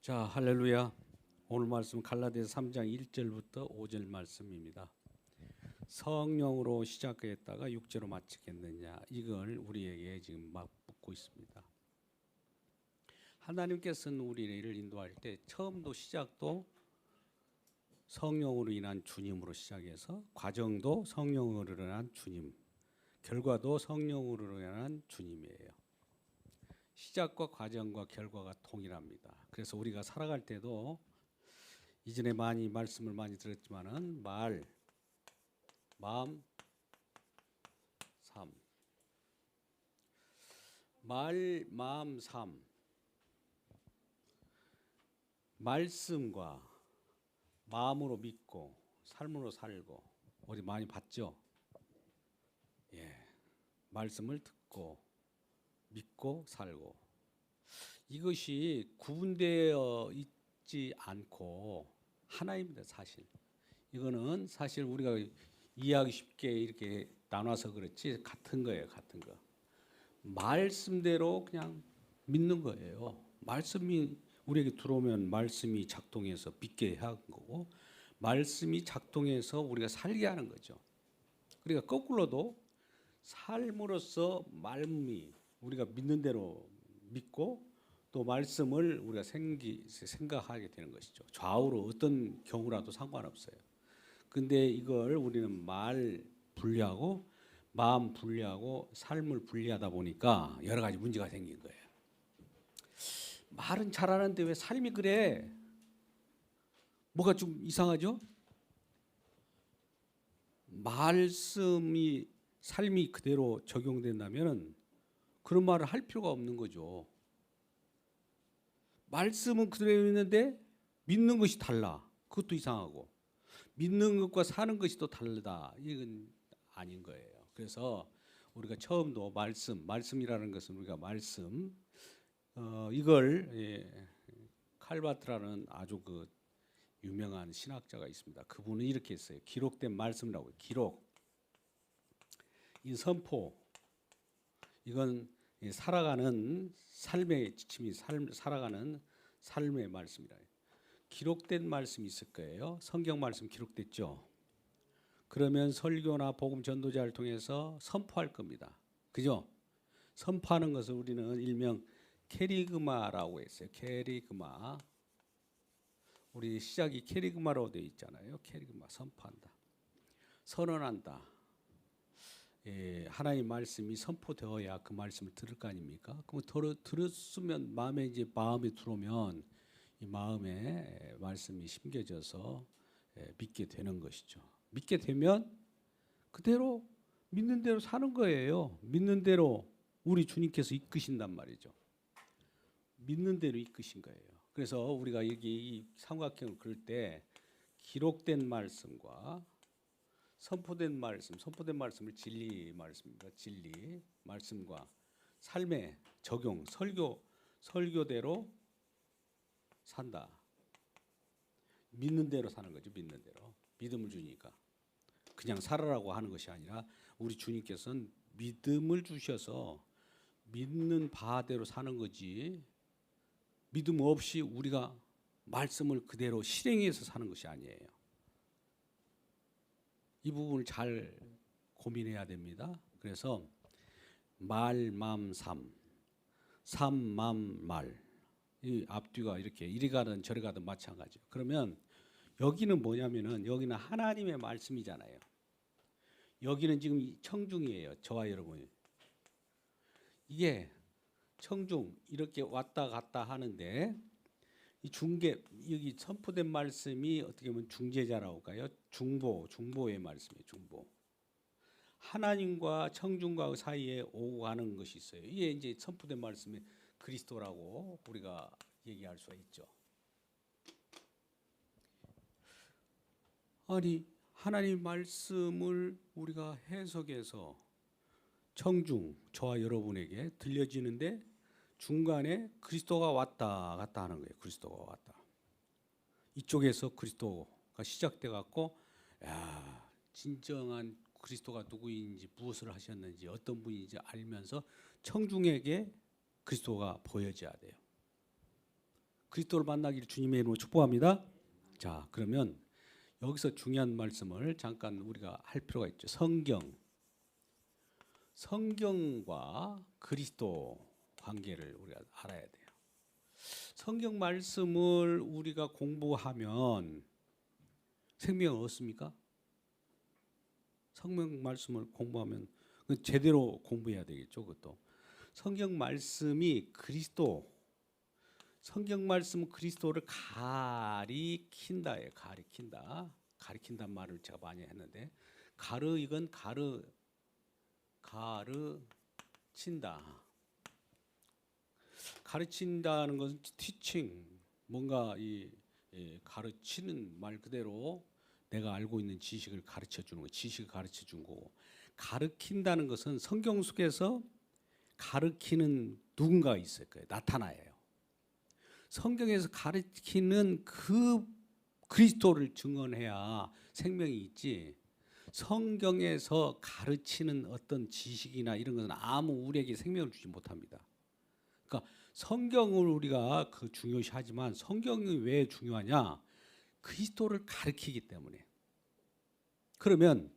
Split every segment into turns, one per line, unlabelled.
자, 할렐루야. 오늘 말씀 갈라디아서 3장 1절부터 5절 말씀입니다. 성령으로 시작했다가 육체로 마치겠느냐, 이걸 우리에게 지금 막 묻고 있습니다. 하나님께서는 우리를 인도할 때 처음도 시작도 성령으로 인한 주님으로 시작해서 과정도 성령으로 인한 주님, 결과도 성령으로 인한 주님이에요. 시작과 과정과 결과가 동일합니다. 그래서 우리가 살아갈 때도 이전에 말씀을 많이 들었지만은 말, 마음, 삶, 말, 마음, 삶, 말씀과 마음으로 믿고 삶으로 살고 우리 많이 봤죠? 예, 말씀을 듣고 믿고 살고 이것이 구분되어 있지 않고 하나입니다. 사실 이거는 사실 우리가 이해하기 쉽게 이렇게 나눠서 그렇지 같은 거예요. 같은 거. 말씀대로 그냥 믿는 거예요. 말씀이 우리에게 들어오면 말씀이 작동해서 믿게 하는 거고, 말씀이 작동해서 우리가 살게 하는 거죠. 그러니까 거꾸로도 삶으로서 말씀이 우리가 믿는 대로 믿고 또 말씀을 우리가 생각하게 되는 것이죠. 좌우로 어떤 경우라도 상관없어요. 근데 이걸 우리는 말 분리하고 마음 분리하고 삶을 분리하다 보니까 여러 가지 문제가 생긴 거예요. 말은 잘하는데 왜 삶이 그래? 뭐가 좀 이상하죠? 말씀이 삶이 그대로 적용된다면 그런 말을 할 필요가 없는 거죠. 말씀은 그대로 있는데 믿는 것이 달라. 그것도 이상하고 믿는 것과 사는 것이 또 다르다. 이건 아닌 거예요. 그래서 우리가 처음도 말씀이라는 것은 우리가 말씀 이걸 칼바트라는 아주 그 유명한 신학자가 있습니다. 그분은 이렇게 했어요. 기록된 말씀이라고. 기록. 이 선포. 이건 살아가는 삶의 지침이 살아가는 삶의 말씀이라. 기록된 말씀이 있을 거예요. 성경 말씀 기록됐죠. 그러면 설교나 복음 전도자를 통해서 선포할 겁니다. 그죠? 선포하는 것을 우리는 일명 캐리그마라고 했어요. 캐리그마. 우리 시작이 캐리그마로 되어 있잖아요. 캐리그마, 선포한다. 선언한다. 하나님 말씀이 선포되어야 그 말씀을 들을 거 아닙니까? 그럼 들었으면 마음에 들어오면 이 마음에 말씀이 심겨져서 믿게 되는 것이죠. 믿게 되면 그대로 믿는 대로 사는 거예요. 믿는 대로 우리 주님께서 이끄신단 말이죠. 믿는 대로 이끄신 거예요. 그래서 우리가 여기 이 삼각형을 그릴 때 기록된 말씀과 선포된 말씀을 진리 말씀입니다. 진리 말씀과 삶의 적용, 설교대로 산다. 믿는 대로 사는 거죠. 믿는 대로. 믿음을 주니까. 그냥 살아라고 하는 것이 아니라 우리 주님께서는 믿음을 주셔서 믿는 바대로 사는 거지, 믿음 없이 우리가 말씀을 그대로 실행해서 사는 것이 아니에요. 이 부분을 잘 고민해야 됩니다. 그래서 말, 맘, 삶, 맘, 말. 이 앞뒤가 이렇게 이리 가든 저리 가든 마찬가지예요. 그러면 여기는 뭐냐면은 여기는 하나님의 말씀이잖아요. 여기는 지금 청중이에요. 저와 여러분이. 이게 청중 이렇게 왔다 갔다 하는데 이 여기 선포된 말씀이 어떻게 보면 중재자라고 할까요? 중보의 말씀이에요. 중보. 하나님과 청중과 사이에 오고 가는 것이 있어요. 이게 이제 선포된 말씀이 그리스도라고 우리가 얘기할 수가 있죠. 아니, 하나님 말씀을 우리가 해석해서 청중, 저와 여러분에게 들려지는데 중간에 그리스도가 왔다 갔다 하는 거예요. 그리스도가 왔다. 이쪽에서 그리스도가 시작돼 갖고, 야, 진정한 그리스도가 누구인지, 무엇을 하셨는지, 어떤 분인지 알면서 청중에게 그리스도가 보여져야 돼요. 그리스도를 만나기를 주님의 이름으로 축복합니다. 자, 그러면 여기서 중요한 말씀을 잠깐 우리가 할 필요가 있죠. 성경과 그리스도 관계를 우리가 알아야 돼요. 성경 말씀을 우리가 공부하면 생명을 얻습니까? 성경 말씀을 공부하면 제대로 공부해야 되겠죠. 그것도 성경 말씀이 성경 말씀은 그리스도를 가리킨다예요. 가리킨단 말을 제가 많이 했는데 이건 가르친다. 가르친다는 것은 teaching, 뭔가 가르치는 말 그대로 내가 알고 있는 지식을 가르쳐 주는 거, 지식을 가르쳐 준 거고, 가르친다는 것은 성경 속에서 가르치는 누군가가 있을 거예요. 나타나요. 성경에서 가르치는 그 그리스도를 증언해야 생명이 있지. 성경에서 가르치는 어떤 지식이나 이런 것은 아무 우리에게 생명을 주지 못합니다. 그러니까 성경을 우리가 중요시하지만 성경이 왜 중요하냐? 그리스도를 가르치기 때문에. 그러면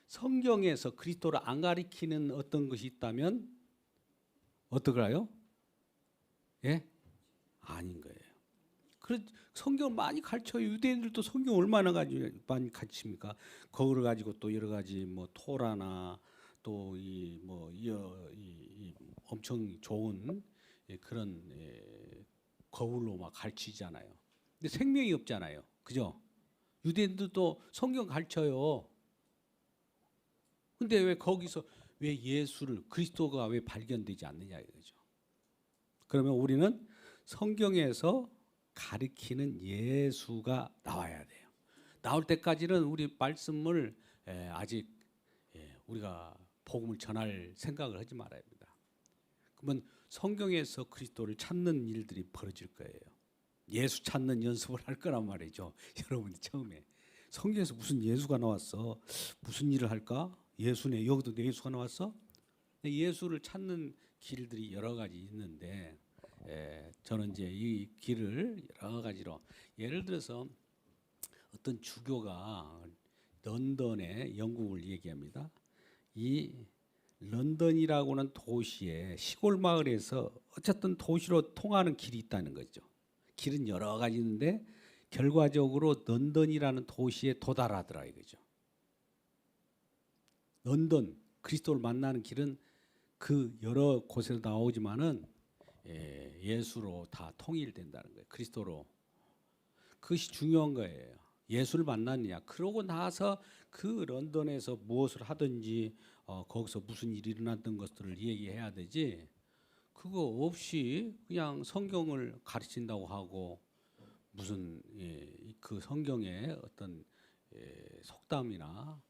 성경에서 그리스도를 안 가르치는 어떤 것이 있다면 어떨까요? 예? 아닌 거예요. 성경을 많이 가르쳐요. 유대인들도 성경 얼마나 많이 가르칩니까? 그거를 가지고 또 여러 가지 토라나 또 이 엄청 좋은 그런 거울로 막 가르치잖아요. 근데 생명이 없잖아요. 그죠? 유대인들도 성경 가르쳐요. 근데 왜 거기서 왜 그리스도가 왜 발견되지 않느냐 이거죠. 그러면 우리는 성경에서 가리키는 예수가 나와야 돼요. 나올 때까지는 우리 말씀을 아직 우리가 복음을 전할 생각을 하지 말아야 합니다. 그러면 성경에서 그리스도를 찾는 일들이 벌어질 거예요. 예수 찾는 연습을 할 거란 말이죠. 여러분이 처음에 성경에서 무슨 예수가 나왔어? 무슨 일을 할까? 예수네. 여기도 예수가 나왔어? 예수를 찾는 길들이 여러 가지 있는데 저는 이제 이 길을 여러 가지로, 예를 들어서 어떤 주교가 런던의 영국을 얘기합니다. 이 런던이라고는 도시의 시골 마을에서 어쨌든 도시로 통하는 길이 있다는 거죠. 길은 여러 가지 있는데 결과적으로 런던이라는 도시에 도달하더라 이거죠. 런던, 그리스도를 만나는 길은 그 여러 곳에서 나오지만은 예수로 다 통일된다는 거예요. 그리스도로. 그것이 중요한 거예요. 예수를 만났느냐. 그러고 나서 그 런던에서 무엇을 하든지 거기서 무슨 일이 일어났던 것들을 얘기해야 되지. 그거 없이 그냥 성경을 가르친다고 하고 무슨 그 성경의 어떤 속담이나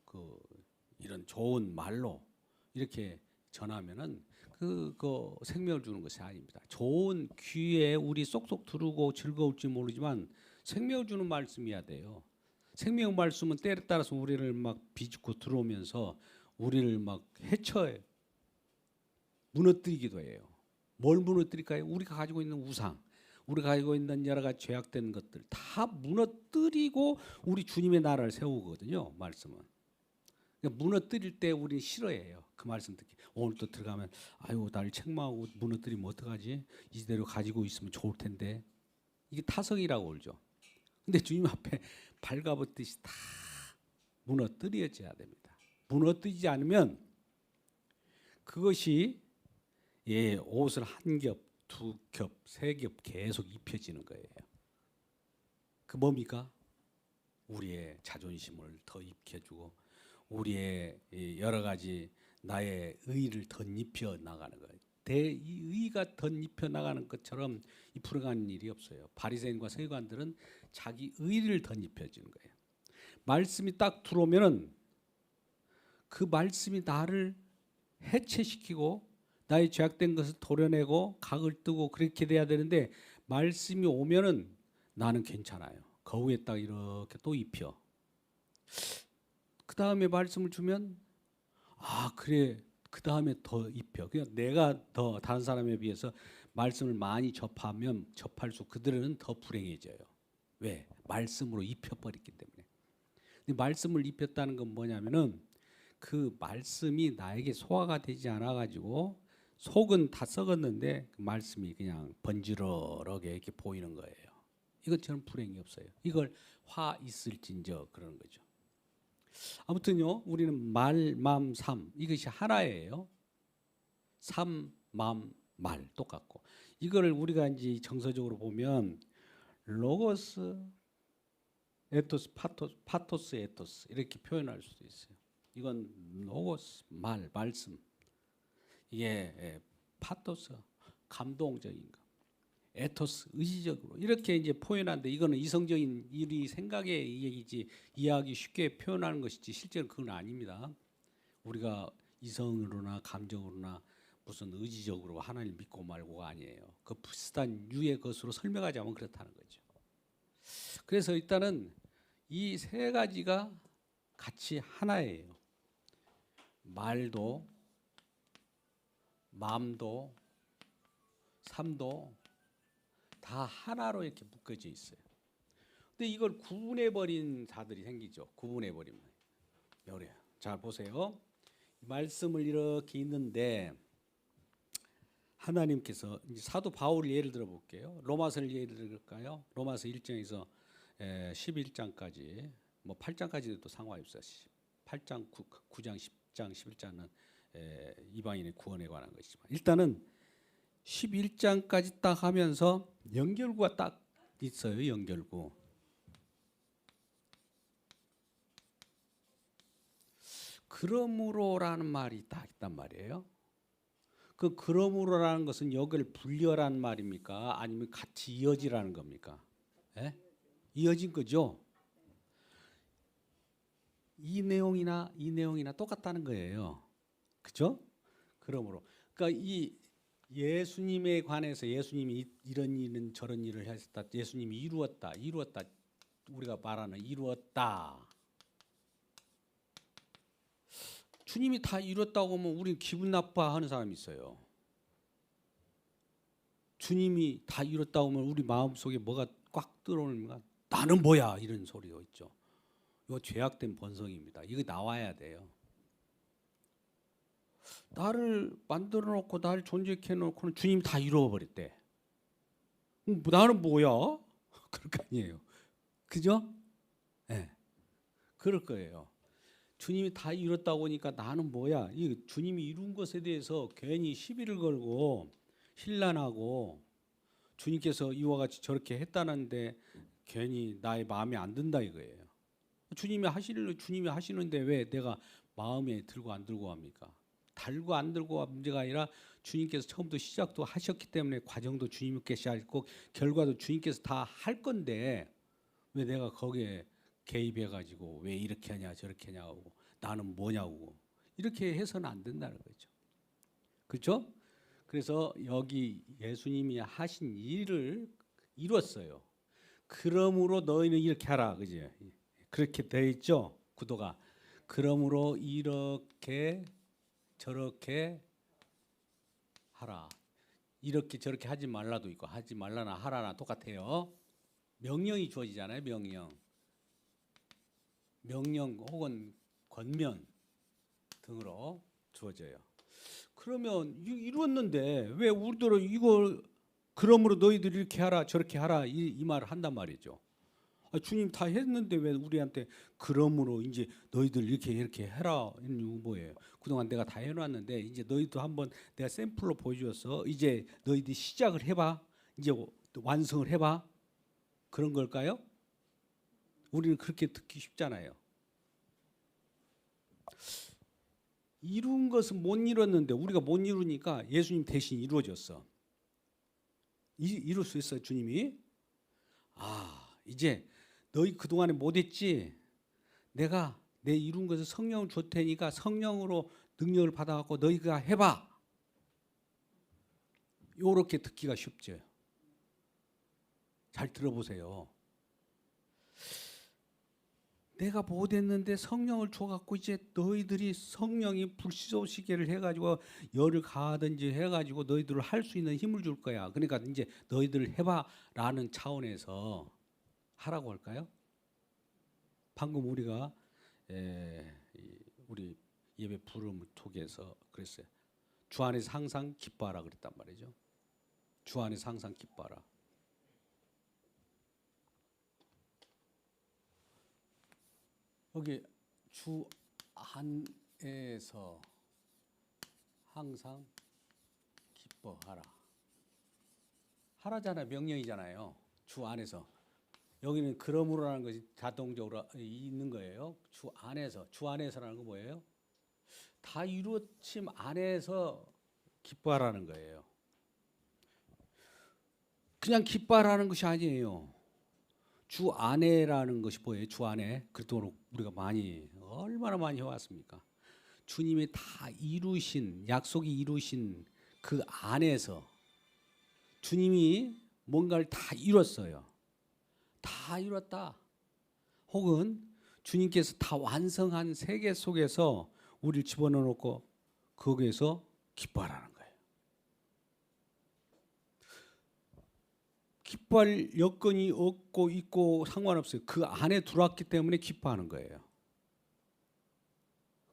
이런 좋은 말로 이렇게 전하면은 그거 생명을 주는 것이 아닙니다. 좋은 귀에 우리 쏙쏙 들어오고 즐거울지 모르지만 생명을 주는 말씀이어야 돼요. 생명 말씀은 때에 따라서 우리를 막 비집고 들어오면서 우리를 막 해쳐요. 무너뜨리기도 해요. 뭘 무너뜨릴까요? 우리가 가지고 있는 우상, 우리가 가지고 있는 여러 가지 죄악된 것들 다 무너뜨리고 우리 주님의 나라를 세우거든요. 말씀은. 무너뜨릴 때 우리는 싫어해요. 그 말씀 듣기. 오늘 또 들어가면 아유 나를 책망하고 무너뜨리면 어떡하지? 이대로 가지고 있으면 좋을 텐데. 이게 타성이라고 그러죠. 근데 주님 앞에 발가벗듯이 다 무너뜨려져야 됩니다. 무너뜨리지 않으면 그것이 옷을 한 겹, 두 겹, 세 겹 계속 입혀지는 거예요. 그 뭡니까? 우리의 자존심을 더 입혀주고 우리의 여러 가지 나의 의를 덧입혀 나가는 거예요. 이 의가 덧입혀 나가는 것처럼 이 불가능한 일이 없어요. 바리새인과 서기관들은 자기 의를 덧입혀 주는 거예요. 말씀이 딱 들어오면은 그 말씀이 나를 해체시키고 나의 죄악된 것을 도려내고 각을 뜨고 그렇게 돼야 되는데 말씀이 오면은 나는 괜찮아요. 거기에 딱 이렇게 또 입혀. 그 다음에 말씀을 주면 그래 그 다음에 더 입혀. 그냥 내가 더 다른 사람에 비해서 말씀을 많이 접하면 접할수록 그들은 더 불행해져요. 왜? 말씀으로 입혀버렸기 때문에. 근데 말씀을 입혔다는 건 뭐냐면은 그 말씀이 나에게 소화가 되지 않아가지고 속은 다 썩었는데 그 말씀이 그냥 번지르르하게 이렇게 보이는 거예요. 이것처럼 불행이 없어요. 이걸 화 있을진저 그러는 거죠. 아무튼요, 우리는 말, 맘, 삶 이것이 하나예요. 삶, 맘, 말 똑같고 이거를 우리가 이제 정서적으로 보면 로고스, 에토스, 파토스, 에토스 이렇게 표현할 수도 있어요. 이건 로고스, 말, 말씀. 이게 파토스, 감동적인 거. 에토스, 의지적으로 이렇게 이제 표현하는데 이거는 이성적인 우리 생각의 얘기지 이해하기 쉽게 표현하는 것이지 실제로 그건 아닙니다. 우리가 이성으로나 감정으로나 무슨 의지적으로 하나님 믿고 말고가 아니에요. 그 비슷한 유의 것으로 설명하자면 그렇다는 거죠. 그래서 일단은 이 세 가지가 같이 하나예요. 말도, 마음도, 삶도 다 하나로 이렇게 묶어져 있어요. 근데 이걸 구분해 버린 자들이 생기죠. 구분해 버리면. 요래요. 자, 보세요. 말씀을 이렇게 있는데 하나님께서 이제 사도 바울 예를 들어 볼게요. 로마서를 예를 들을까요? 로마서 1장에서 11장까지 뭐 8장까지도 상관이 없어요. 8장, 9장, 10장, 11장은 이방인의 구원에 관한 것이지만 일단은 11장까지 딱 하면서 연결구가 딱 있어요. 연결구. 그러므로라는 말이 딱 있단 말이에요. 그 그러므로라는 것은 여기를 분리하라는 말입니까? 아니면 같이 이어지라는 겁니까? 예? 이어진 거죠. 이 내용이나 똑같다는 거예요. 그죠? 그러므로 그러니까 이 예수님에 관해서 예수님이 이런 일은 저런 일을 했다. 예수님이 이루었다. 우리가 말하는 이루었다. 주님이 다 이뤘다고 하면 우리 기분 나빠하는 사람이 있어요. 주님이 다 이뤘다고 하면 우리 마음속에 뭐가 꽉 들어오는가? 나는 뭐야? 이런 소리가 있죠. 이거 죄악된 본성입니다. 이거 나와야 돼요. 나를 만들어 놓고 나를 존재케 해 놓고는 주님이 다 이루어 버렸대. 나는 뭐야? 그럴 거 아니에요. 그죠? 예. 네. 그럴 거예요. 주님이 다 이뤘다고 하니까 나는 뭐야? 이 주님이 이룬 것에 대해서 괜히 시비를 걸고 신란하고 주님께서 이와 같이 저렇게 했다는데 괜히 나의 마음에 안 든다 이거예요. 주님이 하시는데 왜 내가 마음에 들고 안 들고 합니까? 달고 안 들고가 문제가 아니라 주님께서 처음부터 시작도 하셨기 때문에 과정도 주님께서 하셨고 결과도 주님께서 다 할 건데 왜 내가 거기에 개입해 가지고 왜 이렇게 하냐 저렇게 하냐고 나는 뭐냐고 이렇게 해서는 안 된다는 거죠. 그렇죠? 그래서 여기 예수님이 하신 일을 이뤘어요. 그러므로 너희는 이렇게 하라. 그지? 그렇게 돼 있죠. 구도가. 그러므로 이렇게 저렇게 하라. 이렇게 저렇게 하지 말라도 있고 하지 말라나 하라나 똑같아요. 명령이 주어지잖아요. 명령 혹은 권면 등으로 주어져요. 그러면 이루었는데 왜 우리들은 이걸 그러므로 너희들 이렇게 하라 저렇게 하라 이 말을 한단 말이죠. 주님 다 했는데 왜 우리한테 그러므로 이제 너희들 이렇게 해라 이런 뭐예요? 그동안 내가 다 해놨는데 이제 너희도 한번 내가 샘플로 보여주어서 이제 너희들이 시작을 해봐 이제 완성을 해봐 그런 걸까요? 우리는 그렇게 듣기 쉽잖아요. 이룬 것은 못 이뤘는데 우리가 못 이루니까 예수님 대신 이루어졌어. 이룰 수 있어요, 주님이. 이제 너희 그동안에 못했지. 내가 내 이룬 것을 성령을 줄 테니까 성령으로 능력을 받아갖고 너희가 해봐. 요렇게 듣기가 쉽죠. 잘 들어보세요. 내가 못했는데 성령을 줘갖고 이제 너희들이 성령이 불쏘시개를 해가지고 열을 가하든지 해가지고 너희들을 할 수 있는 힘을 줄 거야. 그러니까 이제 너희들 해봐라는 차원에서 하라고 할까요? 방금 우리가 우리 예배 부름을 통해서 그랬어요. 주 안에서 항상 기뻐하라 그랬단 말이죠. 주 안에서 항상 기뻐하라. 여기 주 안에서 항상 기뻐하라. 하라잖아요. 명령이잖아요. 주 안에서. 여기는 그러므로라는 것이 자동적으로 있는 거예요. 주 안에서. 주 안에서라는 건 뭐예요? 다 이루어짐 안에서 기뻐하라는 거예요. 그냥 기뻐하라는 것이 아니에요. 주 안에라는 것이 뭐예요? 주 안에. 그토록 우리가 얼마나 많이 해왔습니까? 주님이 다 이루신, 약속이 이루신 그 안에서 주님이 뭔가를 다 이뤘어요. 다 이뤘다. 혹은 주님께서 다 완성한 세계 속에서 우리를 집어넣어 놓고 거기에서 기뻐하라는 거예요. 기뻐할 여건이 없고 있고 상관없어요. 그 안에 들어왔기 때문에 기뻐하는 거예요.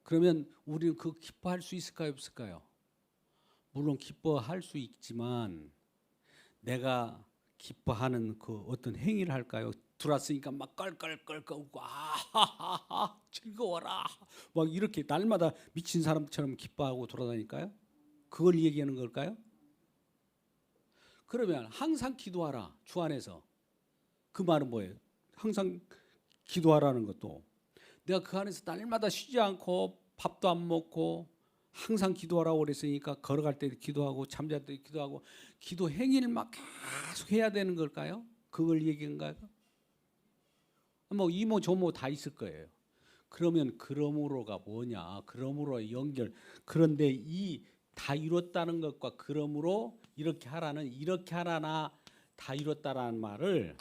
그러면 우리는 그 기뻐할 수 있을까요? 없을까요? 물론 기뻐할 수 있지만 내가 기뻐하는 그 어떤 행위를 할까요? 들어왔으니까 막 껄껄껄껄 웃고 아하하하 즐거워라 막 이렇게 날마다 미친 사람처럼 기뻐하고 돌아다닐까요? 그걸 얘기하는 걸까요? 그러면 항상 기도하라. 주 안에서. 그 말은 뭐예요? 항상 기도하라는 것도 내가 그 안에서 날마다 쉬지 않고 밥도 안 먹고 항상 기도하라고 그랬으니까 걸어갈 때 기도하고 잠잘 때 기도하고 기도 행위를 막 계속 해야 되는 걸까요? 그걸 얘기인가요? 뭐 이모 저모 다 있을 거예요. 그러면 그러므로가 뭐냐? 그러므로의 연결. 그런데 이 다 이뤘다는 것과 그러므로 이렇게 하라는 이렇게 하라나 다 이뤘다라는 말을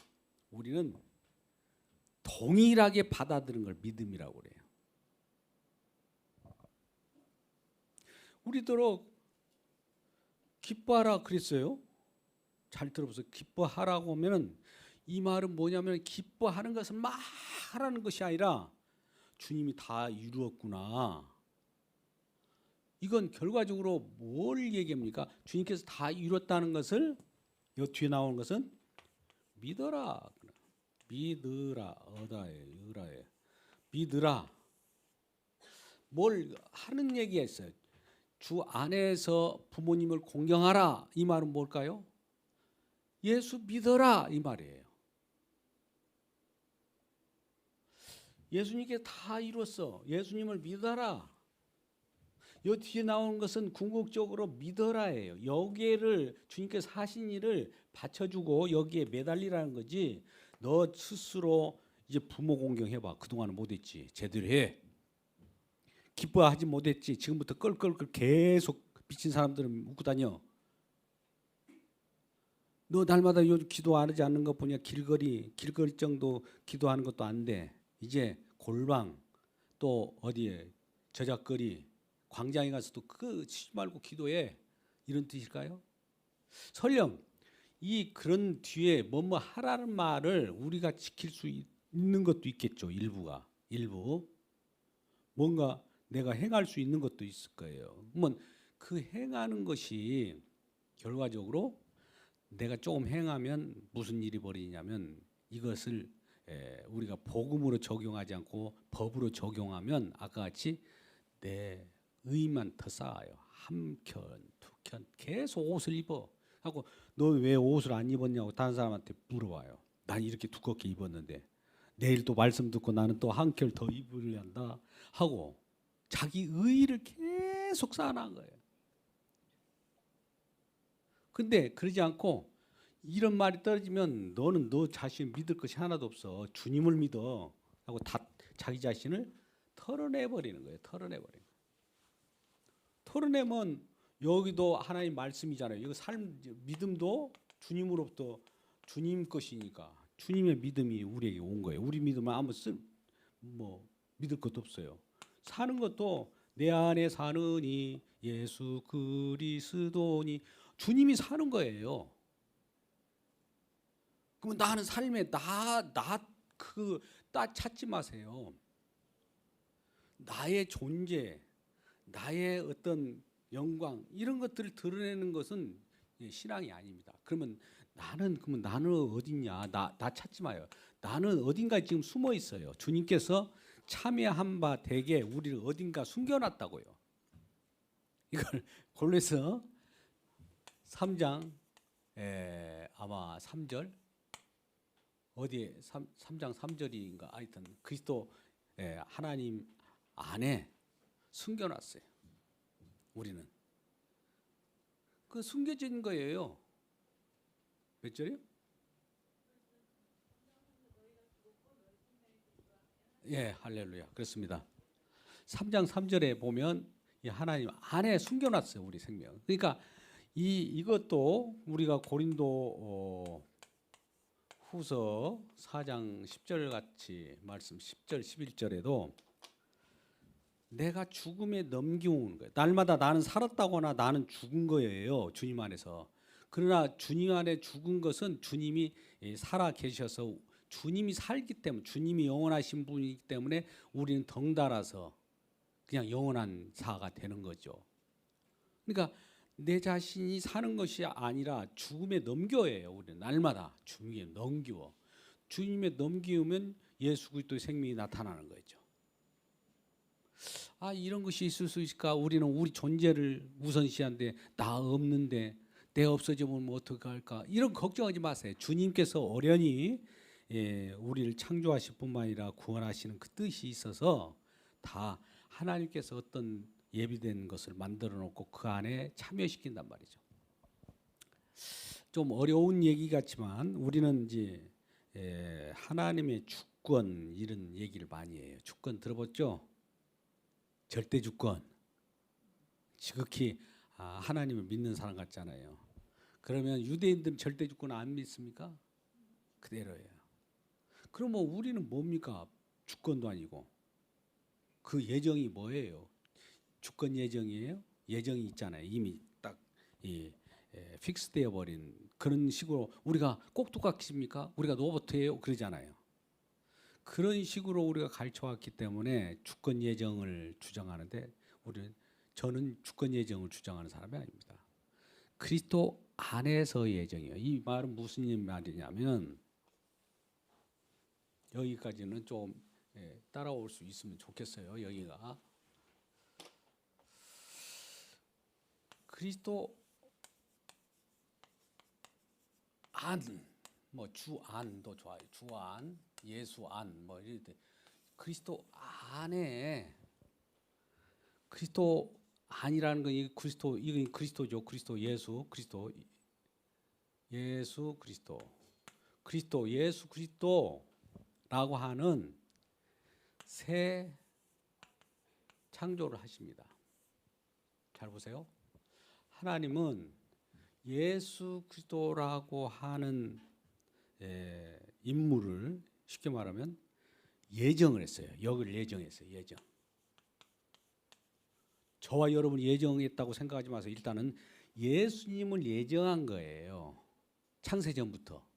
우리는 동일하게 받아들이는 걸 믿음이라고 그래요. 우리도록 기뻐하라 그랬어요. 잘 들어보세요. 기뻐하라고 하면은 이 말은 뭐냐면 기뻐하는 것은 막 하라는 것이 아니라 주님이 다 이루었구나. 이건 결과적으로 뭘 얘기합니까? 주님께서 다 이뤘다는 것을 이 뒤에 나오는 것은 믿어라. 믿으라. 어다예요. 으라예요. 믿으라. 뭘 하는 얘기가 있어요. 주 안에서 부모님을 공경하라. 이 말은 뭘까요? 예수 믿어라. 이 말이에요. 예수님께 다 이뤘어. 예수님을 믿어라. 이 뒤에 나오는 것은 궁극적으로 믿어라예요. 여기를 주님께서 하신 일을 받쳐주고 여기에 매달리라는 거지. 너 스스로 이제 부모 공경해봐. 그동안은 못했지. 제대로 해. 기뻐하지 못했지. 지금부터 껄껄껄 계속 미친 사람들은 웃고 다녀. 너 날마다 요즘 기도 안 하지 않는 거 보니까 길거리 정도 기도하는 것도 안 돼. 이제 골방 또 어디에 저작거리 광장에 가서도 그 쉬지 말고 기도해. 이런 뜻일까요? 설령 이 그런 뒤에 뭐뭐 하라는 말을 우리가 지킬 수 있는 것도 있겠죠. 일부 뭔가 내가 행할 수 있는 것도 있을 거예요. 그러면 그 행하는 것이 결과적으로 내가 조금 행하면 무슨 일이 벌이냐면 이것을 우리가 복음으로 적용하지 않고 법으로 적용하면 아까 같이 내 의만 더 쌓아요. 한 켠, 두 켠 계속 옷을 입어 하고 너 왜 옷을 안 입었냐고 다른 사람한테 물어봐요. 난 이렇게 두껍게 입었는데 내일 또 말씀 듣고 나는 또 한 켤 더 입으려 한다 하고 자기 의의를 계속 쌓아나간 거예요. 근데 그러지 않고 이런 말이 떨어지면 너는 너 자신 믿을 것이 하나도 없어. 주님을 믿어 하고 다 자기 자신을 털어내버리는 거예요. 털어내면 여기도 하나님 말씀이잖아요. 이거 믿음도 주님으로부터 주님 것이니까 주님의 믿음이 우리에게 온 거예요. 우리 믿음은 아무 뭐 믿을 것도 없어요. 사는 것도 내 안에 사느니 예수 그리스도니 주님이 사는 거예요. 그럼 나는 삶에 나 찾지 마세요. 나의 존재, 나의 어떤 영광 이런 것들을 드러내는 것은 신앙이 아닙니다. 그러면 나는 어딨냐? 나 찾지 마요. 나는 어딘가 지금 숨어 있어요. 주님께서 참여한 바 되게 우리를 어딘가 숨겨놨다고요. 이걸 골로새 3장 아마 3절 어디에 3장 3절인가 하여튼 그리스도 하나님 안에 숨겨놨어요. 우리는 그 숨겨진 거예요. 몇 절이요? 예, 할렐루야. 그렇습니다. 3장 3절에 보면 이 하나님 안에 숨겨놨어요. 우리 생명. 그러니까 이것도 우리가 고린도 후서 4장 10절 같이 말씀 10절 11절에도 내가 죽음에 넘겨온 거예요. 날마다 나는 살았다거나 나는 죽은 거예요. 주님 안에서. 그러나 주님 안에 죽은 것은 주님이 살아 계셔서 주님이 살기 때문에 주님이 영원하신 분이기 때문에 우리는 덩달아서 그냥 영원한 사가 되는 거죠. 그러니까 내 자신이 사는 것이 아니라 죽음에 넘겨요. 우리는 날마다 죽음에 넘기워. 주님에 넘기우면 예수 그리스도의 생명이 나타나는 거죠. 이런 것이 있을 수 있을까? 우리는 우리 존재를 우선시하는데 나 없는데 내가 없어지면 어떻게 할까? 이런 걱정하지 마세요. 주님께서 어련히 우리를 창조하실 뿐만 아니라 구원하시는 그 뜻이 있어서 다 하나님께서 어떤 예비된 것을 만들어 놓고 그 안에 참여시킨단 말이죠. 좀 어려운 얘기 같지만 우리는 이제 하나님의 주권 이런 얘기를 많이 해요. 주권 들어봤죠? 절대 주권. 지극히 하나님을 믿는 사람 같잖아요. 그러면 유대인들은 절대 주권 안 믿습니까? 그대로예요. 그러면 우리는 뭡니까? 주권도 아니고 그 예정이 뭐예요? 주권 예정이에요? 예정이 있잖아요. 이미 딱 픽스되어 버린 그런 식으로 우리가 꼭 똑같습니까? 우리가 로봇이에요? 그러잖아요. 그런 식으로 우리가 가르쳐왔기 때문에 주권 예정을 주장하는데 저는 주권 예정을 주장하는 사람이 아닙니다. 그리스도 안에서 예정이에요. 이 말은 무슨 말이냐면 여기까지는 좀 따라올 수 있으면 좋겠어요. 여기가 그리스도 안, 뭐 주 안도 좋아요. 주 안, 예수 안, 뭐 이럴 때 그리스도 안에 그리스도 안이라는 건 이건 그리스도죠. 그리스도 예수 그리스도 예수 그리스도 그리스도 예수 그리스도라고 하는 새 창조를 하십니다. 잘 보세요. 하나님은 예수 그리스도라고 하는 인물을 쉽게 말하면 예정을 했어요. 역을 예정했어요. 예정. 저와 여러분이 예정했다고 생각하지 마세요. 일단은 예수님을 예정한 거예요. 창세전부터.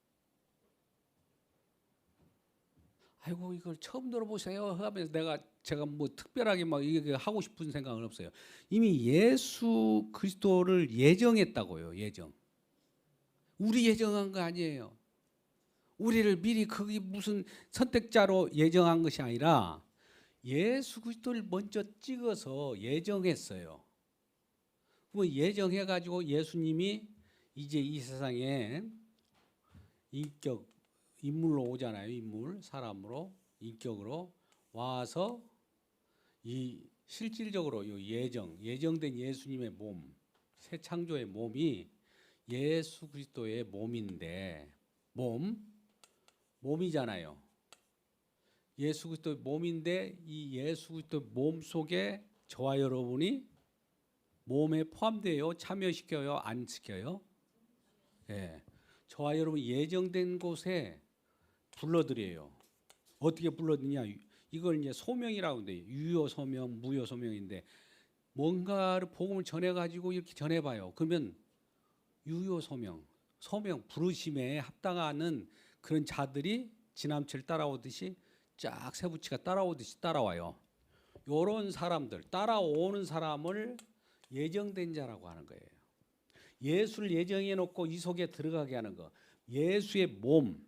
아이고 이걸 처음 들어보세요 하면서 제가 뭐 특별하게 막 이게 하고 싶은 생각은 없어요. 이미 예수 그리스도를 예정했다고요. 예정. 우리 예정한 거 아니에요. 우리를 미리 거기 무슨 선택자로 예정한 것이 아니라 예수 그리스도를 먼저 찍어서 예정했어요. 그 예정해 가지고 예수님이 이제 이 세상에 인물로 오잖아요. 인물, 사람으로, 인격으로 와서 이 실질적으로 예정된 예수님의 몸, 새 창조의 몸이 예수 그리스도의 몸인데 몸이잖아요. 예수 그리스도의 몸인데 이 예수 그리스도의 몸 속에 저와 여러분이 몸에 포함되어 참여시켜요, 안 시켜요? 예. 저와 여러분 예정된 곳에 불러드려요. 어떻게 불러드냐? 이걸 이제 소명이라고 하는데 유효 소명, 무효 소명인데 뭔가를 복음을 전해 가지고 이렇게 전해 봐요. 그러면 유효 소명, 부르심에 합당하는 그런 자들이 지남철 따라오듯이 쫙 세부치가 따라오듯이 따라와요. 요런 사람들, 따라오는 사람을 예정된 자라고 하는 거예요. 예수를 예정해 놓고 이 속에 들어가게 하는 거. 예수의 몸,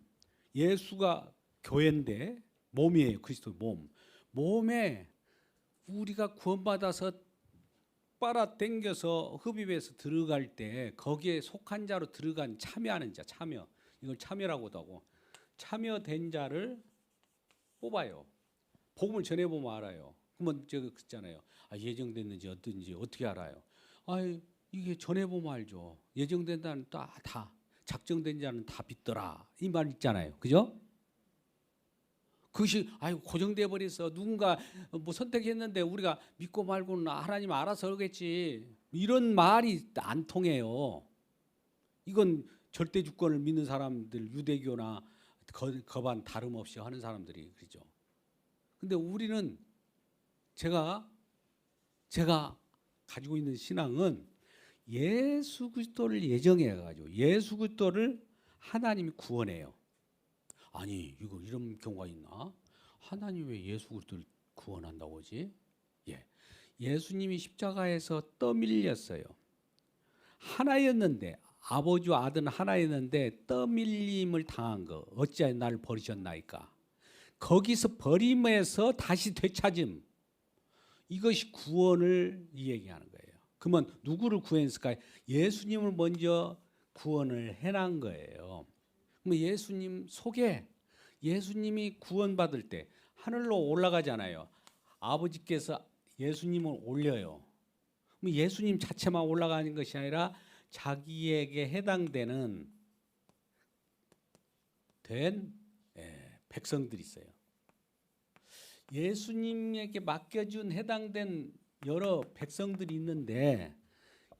예수가 교회인데 몸이에요. 그리스도 몸. 몸에 우리가 구원받아서 빨아당겨서 흡입해서 들어갈 때 거기에 속한 자로 들어간 참여하는 자, 참여. 이걸 참여라고도 하고 참여된 자를 뽑아요. 복음을 전해보면 알아요. 그러면 저거 그랬잖아요. 예정됐는지 어떤지 어떻게 알아요? 이게 전해보면 알죠. 예정된 자는 다 작정된 자는 다 믿더라. 이 말 있잖아요. 그죠? 그것이 고정돼 버렸어. 누군가 뭐 선택했는데 우리가 믿고 말고는 하나님 알아서 하겠지. 이런 말이 안 통해요. 이건 절대 주권을 믿는 사람들, 유대교나 거반 다름없이 하는 사람들이 그러죠. 근데 우리는 제가 가지고 있는 신앙은 예수 그리스도를 예정해 가지고 예수 그리스도를 하나님이 구원해요. 아니 이거 이런 경우가 있나? 하나님 왜 예수 그리스도를 구원한다고 하지? 예수님이 십자가에서 떠밀렸어요. 하나였는데 아버지와 아들은 하나였는데 떠밀림을 당한 거 어찌하여 나를 버리셨나이까? 거기서 버림에서 다시 되찾음, 이것이 구원을 얘기하는 거예요. 그러면 누구를 구했을까요? 예수님을 먼저 구원을 해난 거예요. 그럼 예수님 속에 예수님이 구원받을 때 하늘로 올라가잖아요. 아버지께서 예수님을 올려요. 그럼 예수님 자체만 올라가는 것이 아니라 자기에게 해당되는 백성들이 있어요. 예수님에게 맡겨준 해당된 여러 백성들이 있는데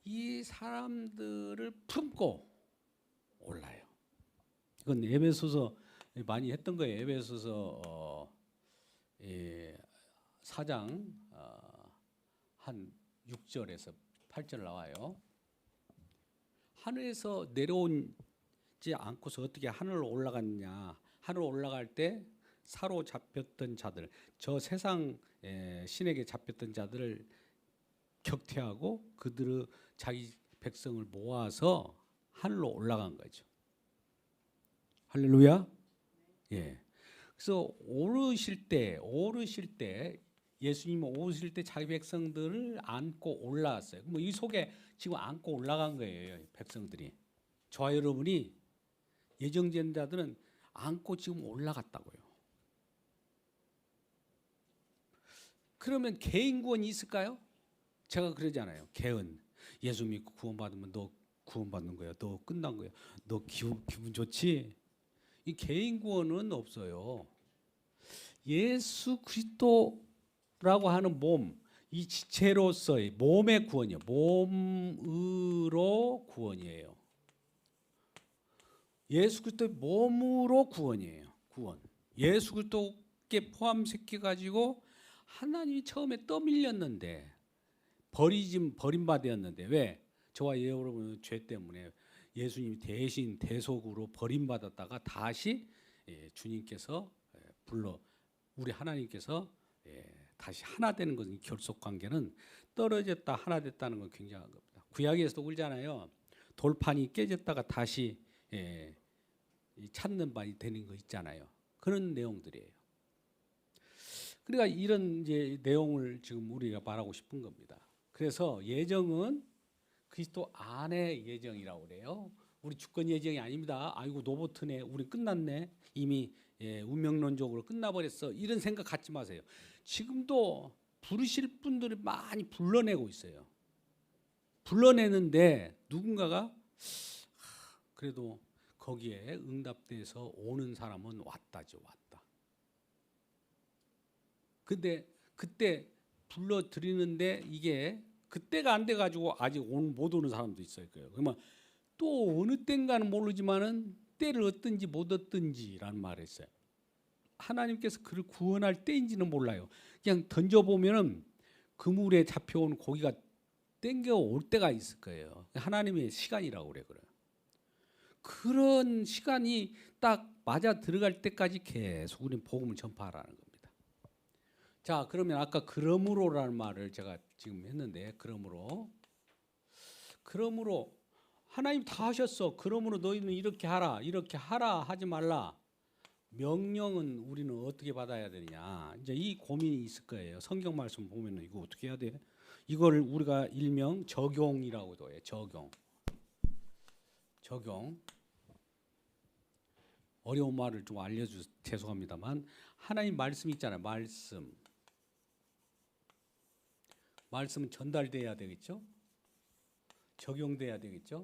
이 사람들을 품고 올라요. 이건 에베소서 많이 했던 거예요. 에베소서 4장 한 6절에서 8절 나와요. 하늘에서 내려오지 않고서 어떻게 하늘로 올라갔냐? 하늘로 올라갈 때 사로잡혔던 자들, 저 세상 신에게 잡혔던 자들을 격퇴하고 그들의 자기 백성을 모아서 하늘로 올라간 거죠. 할렐루야. 그래서 오르실 때 예수님 오르실 때 자기 백성들을 안고 올라왔어요. 뭐 이 속에 지금 안고 올라간 거예요, 백성들이. 저와 여러분이 예정된 자들은 안고 지금 올라갔다고요. 그러면 개인 구원이 있을까요? 제가 그러잖아요. 개은 예수 믿고 구원받으면 너 구원받는 거야. 너 끝난 거야. 너 기분 좋지? 이 개인 구원은 없어요. 예수 그리스도라고 하는 몸, 이 지체로서의 몸의 구원이요. 몸으로 구원이에요. 예수 그리스도의 몸으로 구원이에요. 구원. 예수 그리스도께 포함시켜 가지고 하나님이 처음에 떠밀렸는데 버림받았는데 왜? 저와 여러분의 죄 때문에 예수님이 대신 대속으로 버림받았다가 다시 주님께서 우리 하나님께서 다시 하나 되는 것은 결속 관계는 떨어졌다 하나 됐다는 건 굉장한 겁니다. 구약에서도 울잖아요. 돌판이 깨졌다가 다시 찾는 바이 되는 거 있잖아요. 그런 내용들이에요. 그러니까 이런 이제 내용을 지금 우리가 말하고 싶은 겁니다. 그래서 예정은 그리스도 안의 예정이라고 그래요. 우리 주권 예정이 아닙니다. 아이고 노보트네, 우리 끝났네, 이미 운명론적으로 끝나버렸어, 이런 생각 갖지 마세요. 지금도 부르실 분들이 많이 불러내고 있어요. 불러내는데 누군가가 그래도 거기에 응답돼서 오는 사람은 왔다죠, 왔다. 근데 그때 불러드리는데 이게 그때가 안 돼가지고 아직 못 오는 사람도 있어요. 그러면 또 어느 때인가는 모르지만은 때를 얻든지 못 얻든지라는 말을 했어요. 하나님께서 그를 구원할 때인지는 몰라요. 그냥 던져보면은 그물에 잡혀온 고기가 땡겨올 때가 있을 거예요. 하나님의 시간이라고 그래요. 그런 시간이 딱 맞아 들어갈 때까지 계속 우리는 복음을 전파하라는 겁니다. 자, 그러면 아까 그러므로라는 말을 제가 지금 했는데, 그러므로 하나님 다 하셨어. 그러므로 너희는 이렇게 하라, 이렇게 하라 하지 말라. 명령은 우리는 어떻게 받아야 되느냐. 이제 이 고민이 있을 거예요. 성경 말씀 보면은 이거 어떻게 해야 돼? 이걸 우리가 일명 적용이라고도 해요. 적용. 어려운 말을 좀 알려주셔서 죄송합니다만, 하나님 말씀 있잖아요. 말씀은 전달돼야 되겠죠? 적용돼야 되겠죠?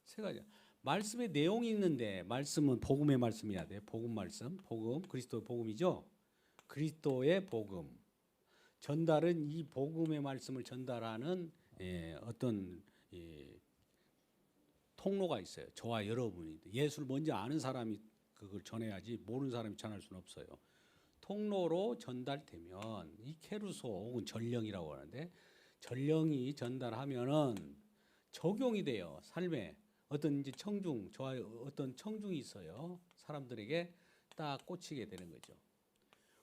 세 가지. 말씀의 내용이 있는데, 말씀은 복음의 말씀이어야 돼. 복음 말씀, 복음, 그리스도의 복음이죠. 그리스도의 복음. 전달은 이 복음의 말씀을 전달하는 어떤 통로가 있어요. 저와 여러분이 예수를 먼저 아는 사람이 그걸 전해야지 모르는 사람이 전할 수는 없어요. 통로로 전달되면 이 케루소 혹은 전령이라고 하는데, 전령이 전달하면은 적용이 돼요. 삶에 어떤 이제 저와 어떤 청중이 있어요. 사람들에게 딱 꽂히게 되는 거죠.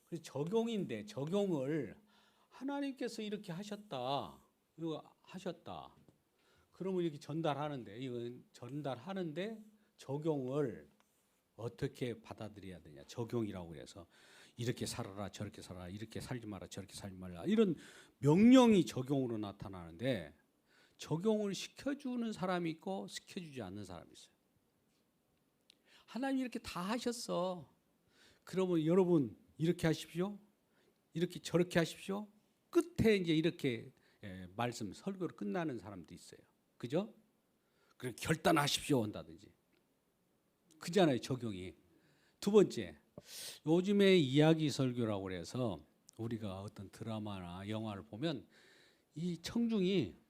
그래서 적용인데, 적용을 하나님께서 이렇게 하셨다. 이거 하셨다. 그러면 이렇게 전달하는데, 이건 전달하는데 적용을 어떻게 받아들여야 되냐. 적용이라고 해서 이렇게 살아라, 저렇게 살아라, 이렇게 살지 마라, 저렇게 살지 말라. 이런 명령이 적용으로 나타나는데, 적용을 시켜주는 사람이 있고 시켜주지 않는 사람이 있어요. 하나님이 이렇게 다 하셨어. 그러면 여러분 이렇게 하십시오. 이렇게 저렇게 하십시오. 끝에 이제 이렇게 말씀 설교로 끝나는 사람도 있어요. 그죠? 그래 결단하십시오 한다든지. 그잖아요, 적용이. 두 번째, 요즘에 이야기 설교라고 해서 우리가 어떤 드라마나 영화를 보면 이 청중이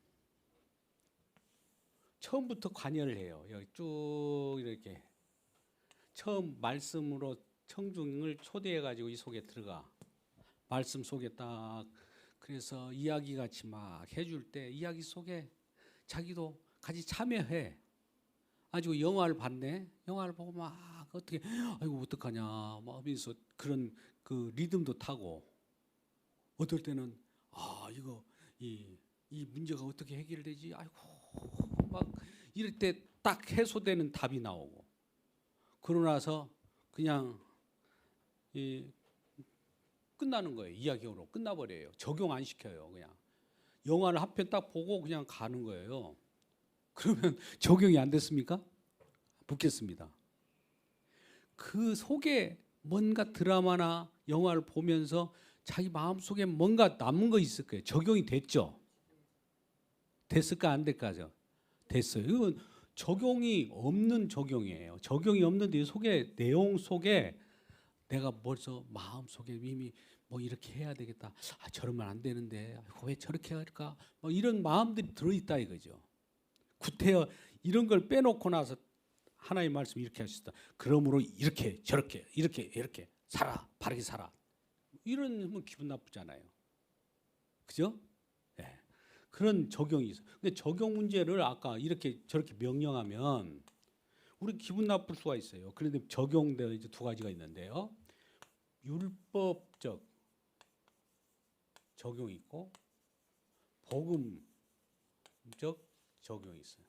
처음부터 관여를 해요. 여기 쭉 이렇게 처음 말씀으로 청중을 초대해 가지고 이 속에 들어가. 말씀 속에 딱 그래서 이야기 같이 막 해줄 때 이야기 속에 자기도 같이 참여해. 가지고 영화를 봤네. 영화를 보고 막 어떻게 아이고 어떡하냐 막 하면서 그런 그 리듬도 타고, 어떨 때는 이거 이 문제가 어떻게 해결되지? 아이고 막 이럴 때 딱 해소되는 답이 나오고, 그러고 나서 그냥 끝나는 거예요. 이야기로 끝나버려요. 적용 안 시켜요. 그냥 영화를 한 편 딱 보고 그냥 가는 거예요. 그러면 적용이 안 됐습니까? 묻겠습니다. 그 속에 뭔가 드라마나 영화를 보면서 자기 마음속에 뭔가 남은 거 있을 거예요. 적용이 됐죠? 됐을까 안 될까죠? 됐어요. 이건 적용이 없는 적용이에요. 적용이 없는데 속에 내용 속에 내가 벌써 마음속에 이미 뭐 이렇게 해야 되겠다. 저러면 안 되는데 왜 저렇게 할까? 뭐 이런 마음들이 들어있다 이거죠. 구태여 이런 걸 빼놓고 나서 하나님 말씀 이렇게 하셨다. 그러므로 이렇게 저렇게 이렇게 살아, 바르게 살아. 이러면 기분 나쁘잖아요. 그죠? 네. 그런 적용이 있어. 근데 적용 문제를 아까 이렇게 저렇게 명령하면 우리 기분 나쁠 수가 있어요. 그런데 적용되어 이제 두 가지가 있는데요. 율법적 적용이 있고 복음적 적용이 있어요.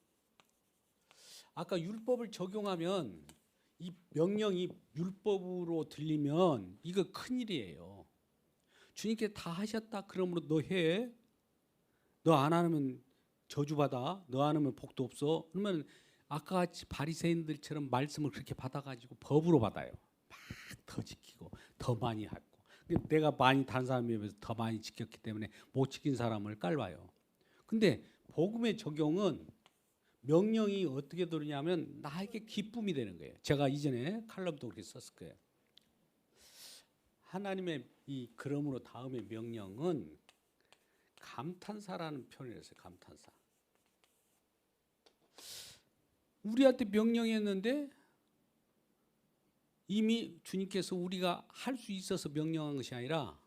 아까 율법을 적용하면 이 명령이 율법으로 들리면 이거 큰일이에요. 주님께 다 하셨다. 그러므로 너 해. 너 안 하면 저주받아. 너 안 하면 복도 없어. 그러면 아까 같이 바리새인들처럼 말씀을 그렇게 받아가지고 법으로 받아요. 막 더 지키고 더 많이 하고. 내가 많이 다른 사람에 비해서 더 많이 지켰기 때문에 못 지킨 사람을 깔봐요. 근데 복음의 적용은 명령이 어떻게 들으냐면 나에게 기쁨이 되는 거예요. 제가 이전에 칼럼도 그렇게 썼을 거예요. 하나님의 이 그러므로 다음의 명령은 감탄사라는 표현을 했어요. 감탄사. 우리한테 명령했는데 이미 주님께서 우리가 할 수 있어서 명령한 것이 아니라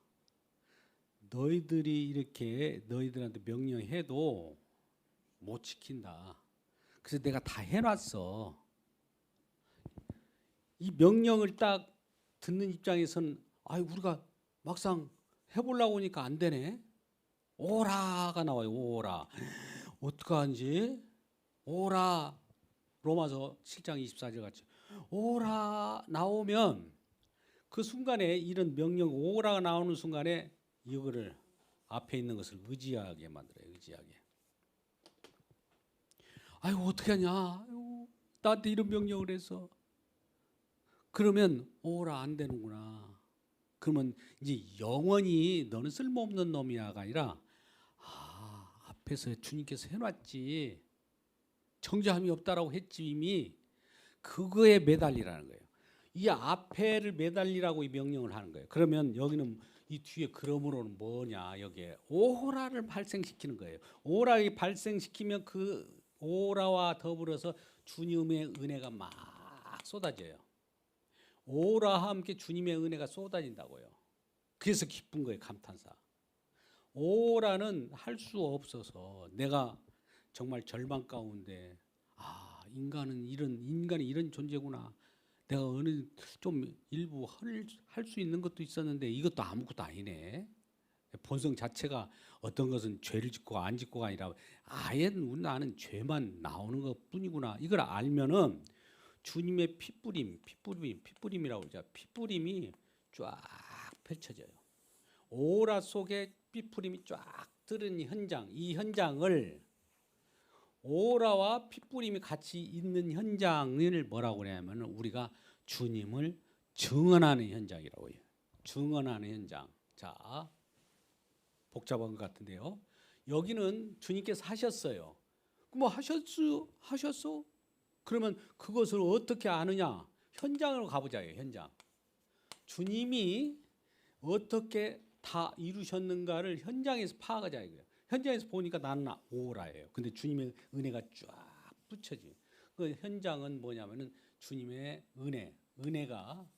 너희들이 이렇게 너희들한테 명령해도 못 지킨다. 그래서 내가 다 해놨어. 이 명령을 딱 듣는 입장에서는 우리가 막상 해보려고 하니까 안 되네. 오라가 나와요. 오라. 어떡하는지. 오라. 로마서 7장 24절 같이. 오라 나오면 그 순간에 이런 명령 오라가 나오는 순간에 이거를 앞에 있는 것을 의지하게 만들어요. 의지하게. 어떻게 하냐. 나한테 이런 명령을 해서. 그러면 오라 안 되는구나. 그러면 이제 영원히 너는 쓸모없는 놈이야가 아니라 앞에서 주님께서 해놨지. 정죄함이 없다라고 했지 이미. 그거에 매달리라는 거예요. 이 앞에를 매달리라고 이 명령을 하는 거예요. 그러면 여기는 이 뒤에 그러므로는 뭐냐. 여기에 오라를 발생시키는 거예요. 오라를 발생시키면 그 오라와 더불어서 주님의 은혜가 막 쏟아져요. 오라와 함께 주님의 은혜가 쏟아진다고요. 그래서 기쁜 거예요. 감탄사. 오라는 할 수 없어서 내가 정말 절망 가운데 인간이 이런 존재구나. 내가 어느 좀 일부 할 수 있는 것도 있었는데 이것도 아무것도 아니네. 본성 자체가 어떤 것은 죄를 짓고 안 짓고가 아니라 아예 나는 죄만 나오는 것뿐이구나. 이걸 알면은 주님의 피뿌림이라고 그러죠. 피뿌림이 쫙 펼쳐져요. 오라 속에 피뿌림이 쫙 들은 현장, 이 현장을 오라와 피뿌림이 같이 있는 현장을 뭐라고 그러냐면 우리가 주님을 증언하는 현장이라고 해요. 증언하는 현장. 자, 복잡한 것 같은데요. 여기는 주님께서 하셨어요. 뭐 하셨어? 그러면 그것을 어떻게 아느냐? 현장으로 가보자요. 현장. 주님이 어떻게 다 이루셨는가를 현장에서 파악하자 이거예요. 현장에서 보니까 나는 오라예요. 근데 주님의 은혜가 쫙 붙여져요. 그 현장은 뭐냐면은 주님의 은혜가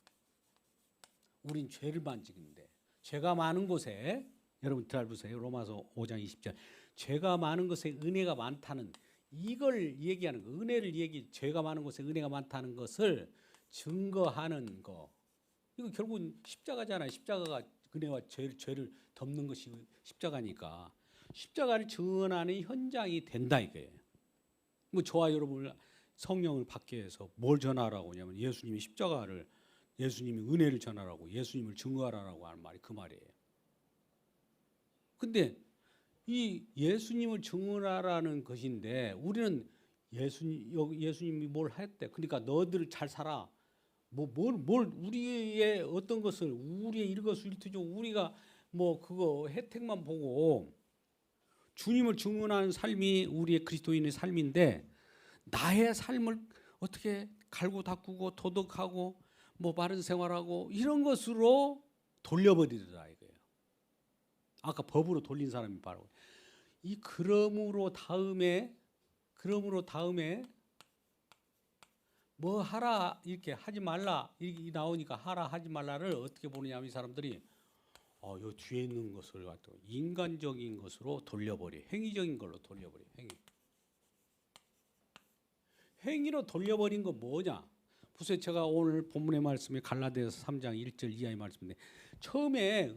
우린 죄를 만지는데 죄가 많은 곳에 여러분 잘 보세요. 로마서 5장 20절. 죄가 많은 곳에 은혜가 많다는 이걸 얘기하는 거. 은혜를 죄가 많은 곳에 은혜가 많다는 것을 증거하는 거. 이거 결국은 십자가잖아요. 십자가가 은혜와 죄를 덮는 것이 십자가니까. 십자가를 증언하는 현장이 된다 이거예요. 뭐 저와 여러분 성령을 받기 위해서 뭘 전하라고 하냐면 예수님이 예수님이 은혜를 전하라고 예수님을 증거하라고 하는 말이 그 말이에요. 근데 이 예수님을 증언하라는 것인데 우리는 예수님이 뭘 했대. 그러니까 너희들 잘 살아. 우리의 어떤 것을 우리의 일거수일투족 우리가 뭐 그거 혜택만 보고 주님을 증언하는 삶이 우리의 그리스도인의 삶인데 나의 삶을 어떻게 갈고 닦고 도덕하고 뭐 바른 생활하고 이런 것으로 돌려버리더라 이거예요. 아까 법으로 돌린 사람이 바로 이 그러므로 다음에 뭐 하라 이렇게 하지 말라 이렇게 나오니까 하라 하지 말라를 어떻게 보느냐면 이 사람들이 요 뒤에 있는 것을 갖고 인간적인 것으로 돌려버려. 행위적인 걸로 돌려버려. 행위로 돌려버린 건 뭐냐? 보세요. 제가 오늘 본문의 말씀이 갈라디아서 3장 1절 이하의 말씀인데 처음에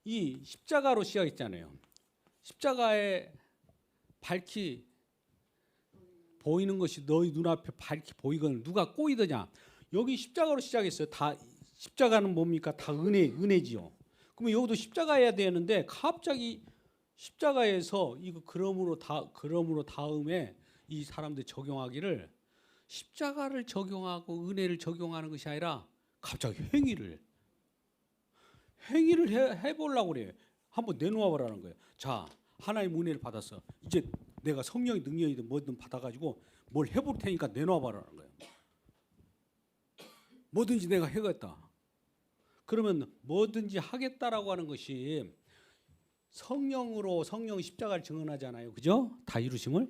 이 십자가로 시작했잖아요. 십자가에 밝히 보이는 것이 너희 눈앞에 밝히 보이거든 누가 꼬이더냐? 여기 십자가로 시작했어요. 다 십자가는 뭡니까? 다 은혜지요. 그러면 여기도 십자가여야 되는데 갑자기 십자가에서 이거 그러므로 다음에 이 사람들 적용하기를 십자가를 적용하고 은혜를 적용하는 것이 아니라 갑자기 행위를 해보려고 그래요. 한번 내놓아 보라는 거예요. 자, 하나님 은혜를 받았어. 이제 내가 성령의 능력이든 뭐든 받아가지고 뭘 해볼 테니까 내놓아 보라는 거예요. 뭐든지 내가 해겠다. 그러면 뭐든지 하겠다라고 하는 것이 성령 십자가를 증언하잖아요. 그죠? 다 이루심을.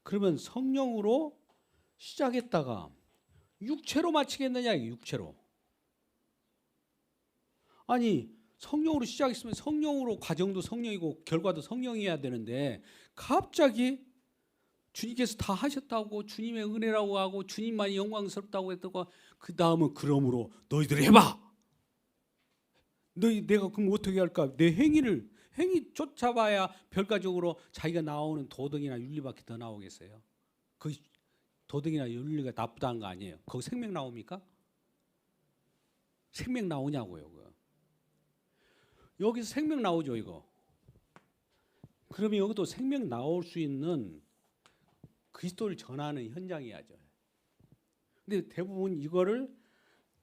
그러면 성령으로 시작했다가 육체로 마치겠느냐? 육체로. 아니 성령으로 시작했으면 성령으로 과정도 성령이고 결과도 성령이어야 되는데 갑자기 주님께서 다 하셨다고 주님의 은혜라고 하고 주님만이 영광스럽다고 했다고 그 다음은 그러므로 너희들 해봐. 내가 그럼 어떻게 할까? 내 행위 쫓아봐야 결과적으로 자기가 나오는 도덕이나 윤리밖에 더 나오겠어요? 그 도덕이나 윤리가 나쁘다는 거 아니에요? 거기 생명 나옵니까? 생명 나오냐고요? 그거. 여기서 생명 나오죠 이거. 그러면 여기도 생명 나올 수 있는 그리스도를 전하는 현장이야죠. 근데 대부분 이거를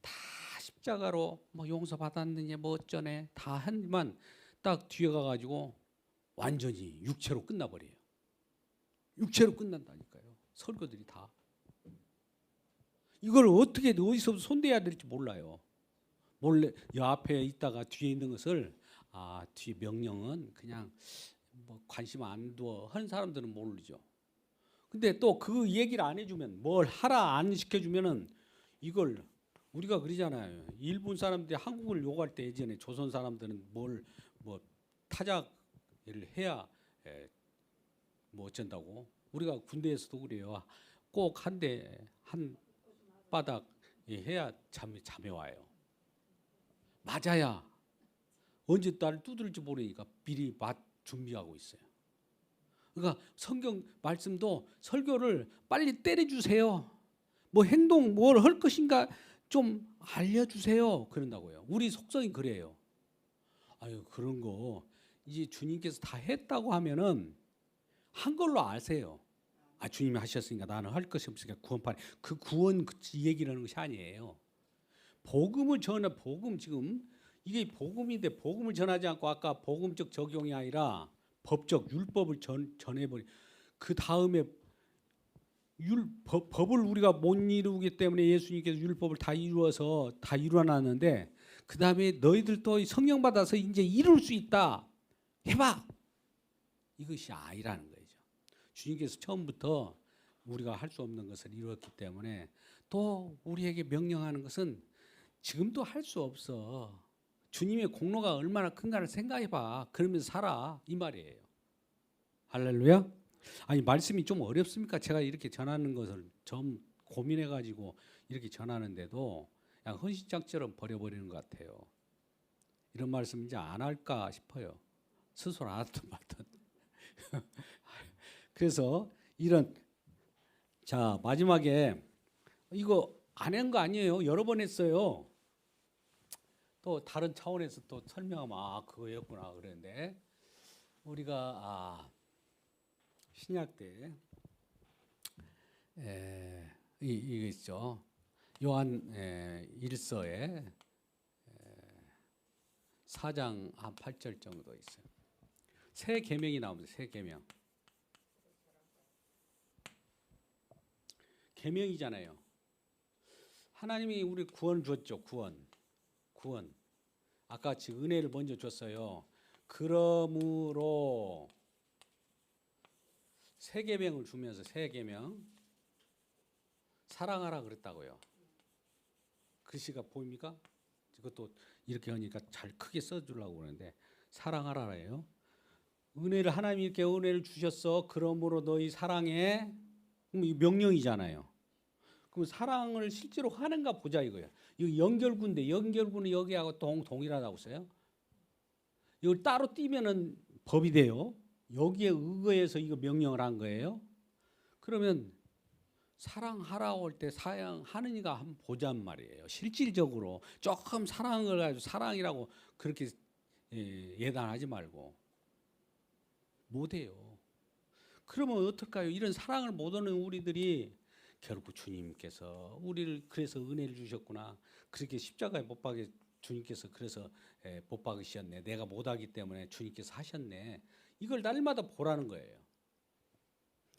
다 십자가로 뭐 용서받았느냐 뭐 어쩌네 다 하지만 딱 뒤에 가가지고 완전히 육체로 끝나버려요. 육체로 끝난다니까요. 설교들이 다. 이걸 어떻게 어디서 손대야 될지 몰라요. 몰래 이 앞에 있다가 뒤에 있는 것을 뒤에 명령은 그냥 뭐 관심 안 두어 하는 사람들은 모르죠. 근데 또 그 얘기를 안 해주면 뭘 하라 안 시켜주면은 이걸 우리가 그러잖아요. 일본 사람들이 한국을 욕할 때 예전에 조선 사람들은 뭘 뭐 타작을 해야 뭐 어쩐다고 우리가 군대에서도 그래요. 꼭 한 바닥 해야 잠에 와요. 맞아야 언제 나를 두드릴지 모르니까 미리 준비하고 있어요. 그러니까 성경 말씀도 설교를 빨리 때려주세요. 뭐 행동 뭘 할 것인가 좀 알려주세요. 그런다고요. 우리 속성이 그래요. 아유 그런 거 이제 주님께서 다 했다고 하면은 한 걸로 아세요. 주님이 하셨으니까 나는 할 것이 없으니까 구원판 그 구원 얘기를 하는 것이 아니에요. 복음을 복음 지금 이게 복음인데 복음을 전하지 않고 아까 복음적 적용이 아니라 법적 율법을 전해버리. 그 다음에 법을 우리가 못 이루기 때문에 예수님께서 율법을 다 이루어놨는데 그 다음에 너희들도 성령 받아서 이제 이룰 수 있다. 해봐. 이것이 아니라는 거죠. 주님께서 처음부터 우리가 할 수 없는 것을 이루었기 때문에 또 우리에게 명령하는 것은 지금도 할 수 없어. 주님의 공로가 얼마나 큰가를 생각해봐. 그러면서 살아. 이 말이에요. 할렐루야. 아니 말씀이 좀 어렵습니까? 제가 이렇게 전하는 것을 좀 고민해가지고 이렇게 전하는데도 그냥 헌신장처럼 버려버리는 것 같아요. 이런 말씀 이제 안 할까 싶어요. 스스로 안 하든 말든. 그래서 자 마지막에 이거 안 한 거 아니에요. 여러 번 했어요. 또 다른 차원에서 또 설명하면 그거였구나 그랬는데 우리가 신약 때 이거 있죠. 요한 1서에 4장 한 8절 정도 있어요. 새 계명이 나옵니다. 새 계명. 계명이잖아요. 하나님이 우리 구원 줬죠. 구원. 아까 지금 은혜를 먼저 줬어요. 그러므로 새 계명을 주면서 새 계명 사랑하라 그랬다고요. 글씨가 보입니까? 이것도 이렇게 하니까 잘 크게 써주려고 그러는데 사랑하라예요. 하나님이 이렇게 은혜를 주셨어. 그러므로 너희 사랑해. 그럼 이 명령이잖아요. 그럼 사랑을 실제로 하는가 보자 이거예요. 이거 연결구인데 연결구는 여기하고 동일하다고 써요. 이걸 따로 띄면은 법이 돼요. 여기에 의거해서 이거 명령을 한 거예요. 그러면 사랑하라고 할 때 사랑하는 이가 한번 보자는 말이에요. 실질적으로 조금 사랑을 가지고 사랑이라고 그렇게 예단하지 말고 못해요. 그러면 어떨까요? 이런 사랑을 못하는 우리들이 결국 주님께서 우리를 그래서 은혜를 주셨구나. 그렇게 십자가에 못 박에 주님께서 그래서 못 박으셨네. 내가 못하기 때문에 주님께서 하셨네. 이걸 날마다 보라는 거예요.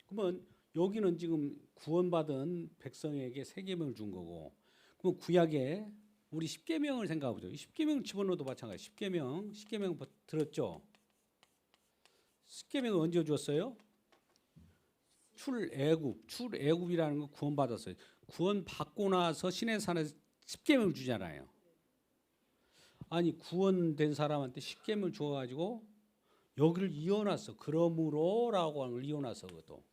그러면 여기는 지금 구원받은 백성에게 새 계명을 준 거고, 그럼 구약에 우리 십계명을 생각해보죠. 십계명 집어넣어도 마찬가지. 십계명 들었죠? 십계명을 언제 주었어요? 출애굽이라는 거 구원받았어요. 구원받고 나서 시내산에서 십계명을 주잖아요. 아니 구원된 사람한테 십계명을 주어가지고 여기를 이어놨어. 그러므로라고 하는 걸 이어놨어. 그것도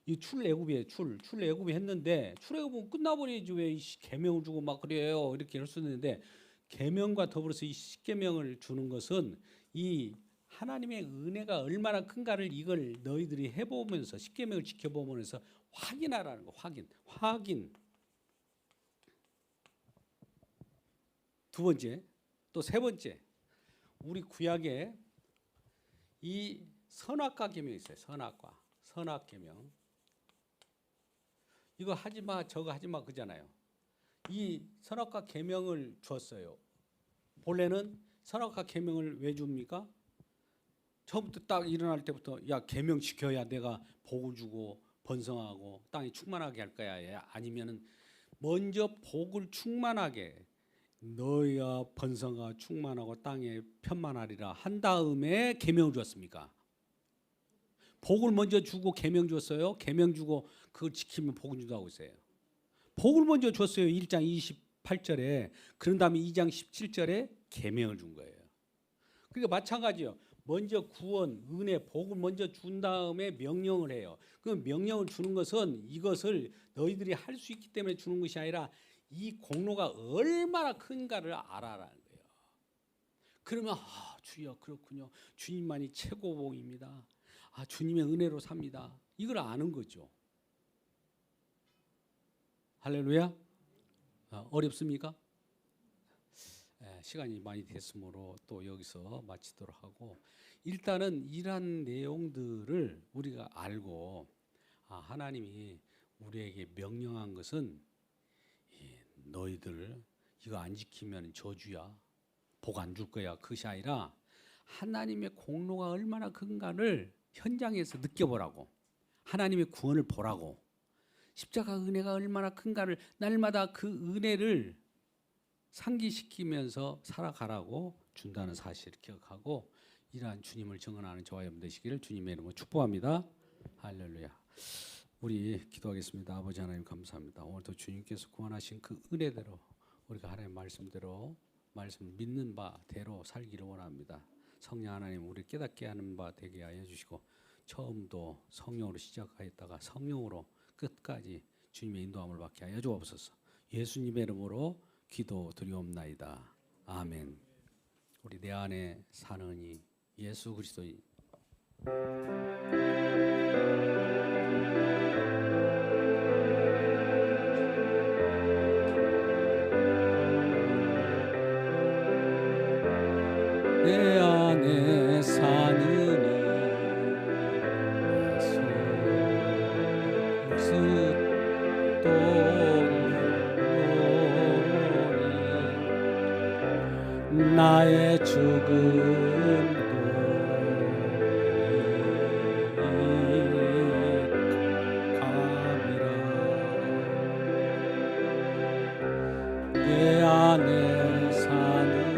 이 출애굽이에요. 출애굽이 했는데 출애굽은 끝나버리지 왜 이 계명을 주고 막 그래요. 이렇게 할 수 있는데 계명과 더불어서 이 십계명을 주는 것은 이 하나님의 은혜가 얼마나 큰가를 이걸 너희들이 해보면서 십계명을 지켜보면서 확인하라는 거. 확인. 두 번째, 또 세 번째, 우리 구약에 이 선악과 계명이 있어요. 선악 계명. 이거 하지 마, 저거 하지 마 그잖아요. 이 선악과 계명을 줬어요. 본래는 선악과 계명을 왜 줍니까? 처음부터 딱 일어날 때부터 야 계명 지켜야 내가 복을 주고 번성하고 땅이 충만하게 할 거야. 아니면은 먼저 복을 충만하게 너희가 번성하 충만하고 땅에 편만하리라 한 다음에 계명을 주었습니까? 복을 먼저 주고 계명 줬어요. 계명 주고 그걸 지키면 복을 준다고 했어요. 복을 먼저 줬어요. 1장 28절에. 그런 다음에 2장 17절에 계명을 준 거예요. 그러니까 마찬가지요. 먼저 구원, 은혜, 복을 먼저 준 다음에 명령을 해요. 그 명령을 주는 것은 이것을 너희들이 할 수 있기 때문에 주는 것이 아니라 이 공로가 얼마나 큰가를 알아라는 거예요. 그러면 주여 그렇군요. 주님만이 최고봉입니다. 주님의 은혜로 삽니다. 이걸 아는 거죠. 할렐루야. 어렵습니까? 시간이 많이 됐으므로 또 여기서 마치도록 하고 일단은 이러한 내용들을 우리가 알고 하나님이 우리에게 명령한 것은 너희들 이거 안 지키면 저주야. 복 안 줄 거야. 그것이 아니라 하나님의 공로가 얼마나 큰가를 현장에서 느껴보라고. 하나님의 구원을 보라고. 십자가 은혜가 얼마나 큰가를 날마다 그 은혜를 상기시키면서 살아가라고 준다는 사실을 기억하고 이러한 주님을 증언하는 저와 여러분 되시기를 주님의 이름으로 축복합니다. 할렐루야. 우리 기도하겠습니다. 아버지 하나님 감사합니다. 오늘도 주님께서 구원하신 그 은혜대로 우리가 하나님의 말씀대로 말씀 믿는 바대로 살기를 원합니다. 성령 하나님 우리 깨닫게 하는 바 되게 하여 주시고 처음도 성령으로 시작하였다가 성령으로 끝까지 주님의 인도함을 받게 하여 주옵소서. 예수님의 이름으로 기도드리옵나이다. 아멘. 우리 내 안에 사는 이 예수 그리스도인 내 안에 사는 예수 그리스도 나의 죽음도 감이라 내 안에 사는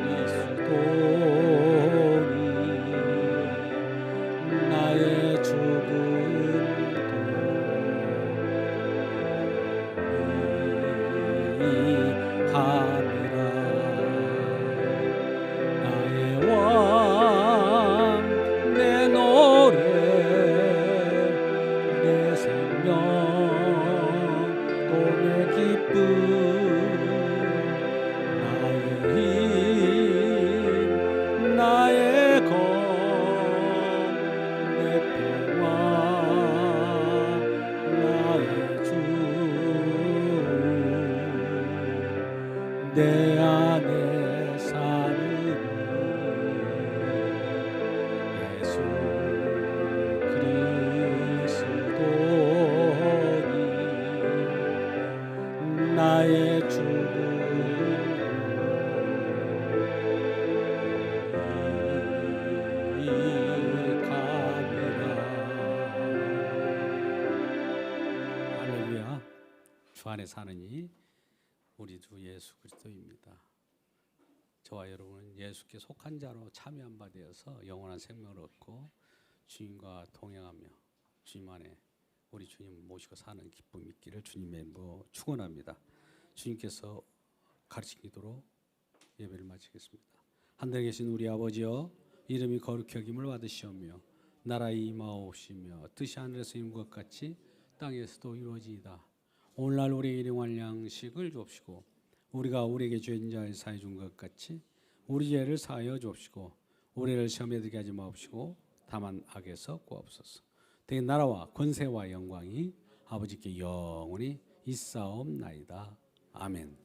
예수 그리스도니 나의 죽음도 감이라 나의 왕 내 노래 내 생명 또 내 기쁨 나의 힘 나의 검 내 평화 나의 주 내 안에 사는 예수 그리스도니 나의 죽음이 감이라. 할렐루야. 주 안에 사느니 우리 주 예수 그리스도입니다. 저와 여러분은 예수께 속한 자로 참여한 바 되어서 영원한 생명을 얻고 주님과 동행하며 주님 안에 우리 주님 모시고 사는 기쁨이 있기를 주님의 이름으로 축원합니다. 주님께서 가르친 기도로 예배를 마치겠습니다. 하늘에 계신 우리 아버지여, 이름이 거룩히 여김을 받으시오며 나라의 임하옵시며 뜻이 하늘에서 이룬 것 같이 땅에서도 이루어지이다. 오늘날 우리에게 일용할 양식을 주옵시고 우리가 우리에게 죄인 자를 사해 준 것 같이 우리 죄를 사하여 주옵시고 우리를 시험에 들게 하지 마옵시고 다만 악에서 구하옵소서. 대개 나라와 권세와 영광이 아버지께 영원히 있사옵나이다. 아멘.